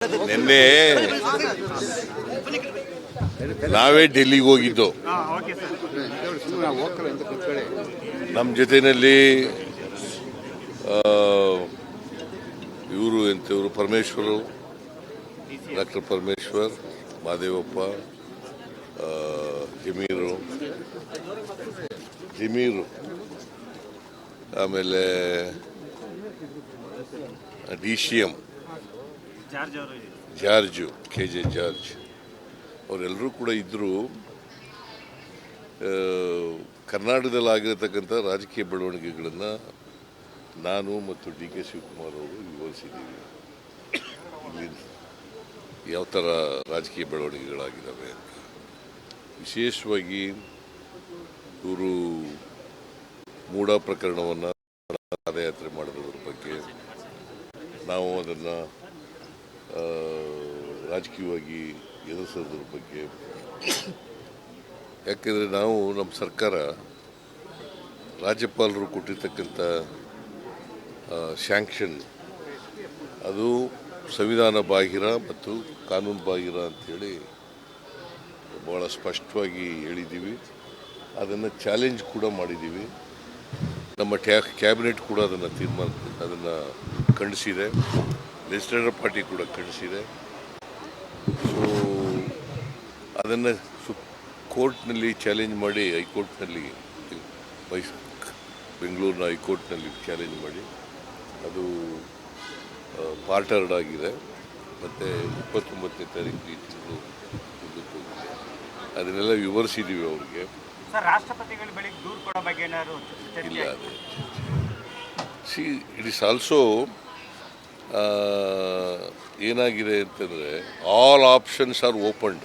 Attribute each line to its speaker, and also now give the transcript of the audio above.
Speaker 1: ನಿನ್ನೆ ನಾವೇ ಡೆಲ್ಲಿಗೆ ಹೋಗಿದ್ದು. ನಮ್ಮ ಜೊತೆಯಲ್ಲಿ ಇವರು ಪರಮೇಶ್ವರು, ಡಾಕ್ಟರ್ ಪರಮೇಶ್ವರ್, ಮಹದೇವಪ್ಪ, ಜಮೀರು, ಆಮೇಲೆ DCM ಜಾರ್ಜು, KJ ಜಾರ್ಜ್ ಅವರೆಲ್ಲರೂ ಕೂಡ ಇದ್ದರು. ಕರ್ನಾಟಕದಲ್ಲಿ ಆಗಿರತಕ್ಕಂಥ ರಾಜಕೀಯ ಬೆಳವಣಿಗೆಗಳನ್ನು ನಾನು ಮತ್ತು DK ಶಿವಕುಮಾರ್ ಅವರು ವಿವರಿಸಿದ್ದೀವಿ. ಇಲ್ಲಿ ಯಾವ ಥರ ರಾಜಕೀಯ ಬೆಳವಣಿಗೆಗಳಾಗಿದ್ದಾವೆ ಅಂತ. ವಿಶೇಷವಾಗಿ ಇವರು ಮೂಢ ಪ್ರಕರಣವನ್ನು ಪಾದಯಾತ್ರೆ ಮಾಡೋದ್ರ ಬಗ್ಗೆ ನಾವು ಅದನ್ನು ರಾಜಕೀಯವಾಗಿ ಎದುರಿಸೋದ್ರ ಬಗ್ಗೆ, ಯಾಕೆಂದರೆ ನಾವು ನಮ್ಮ ಸರ್ಕಾರ ರಾಜ್ಯಪಾಲರು ಕೊಟ್ಟಿರ್ತಕ್ಕಂಥ ಸ್ಯಾಂಕ್ಷನ್ ಅದು ಸಂವಿಧಾನ ಬಾಹಿರ ಮತ್ತು ಕಾನೂನು ಬಾಹಿರ ಅಂಥೇಳಿ ಭಾಳ ಸ್ಪಷ್ಟವಾಗಿ ಹೇಳಿದ್ದೀವಿ. ಅದನ್ನು ಚಾಲೆಂಜ್ ಕೂಡ ಮಾಡಿದ್ದೀವಿ. ನಮ್ಮ ಕ್ಯಾಬಿನೆಟ್ ಕೂಡ ಅದನ್ನು ಖಂಡಿಸಿದೆ. ಲೆಜಿಸ್ಲೇಟಿವ್ ಪಾರ್ಟಿ ಕೂಡ ಖಂಡಿಸಿದೆ. ಸೊ ಅದನ್ನು ಕೋರ್ಟ್ನಲ್ಲಿ ಚಾಲೆಂಜ್ ಮಾಡಿ, ಹೈಕೋರ್ಟ್ನಲ್ಲಿ, ಬೆಂಗಳೂರಿನ ಹೈಕೋರ್ಟ್ನಲ್ಲಿ ಚಾಲೆಂಜ್ ಮಾಡಿ ಅದು ಪಾರ್ಟರ್ಡ್ ಆಗಿದೆ. ಮತ್ತು 29ನೇ ತಾರೀಕು ತಿಂಗಳು ಮುಂದಕ್ಕೆ ಹೋಗಿದೆ. ಅದನ್ನೆಲ್ಲ ವಿವರಿಸಿದ್ದೀವಿ ಅವ್ರಿಗೆ.
Speaker 2: ರಾಷ್ಟ್ರಪತಿಗಳ ಬಳಿ ದೂರು ಕೊಡೋ ಬಗ್ಗೆ
Speaker 1: ಇಲ್ಲ. ಇಟ್ ಈಸ್ ಆಲ್ಸೋ ಏನಾಗಿದೆ ಅಂತಂದರೆ ಆಲ್ ಆಪ್ಷನ್ಸ್ ಆರ್ ಓಪನ್ಡ್.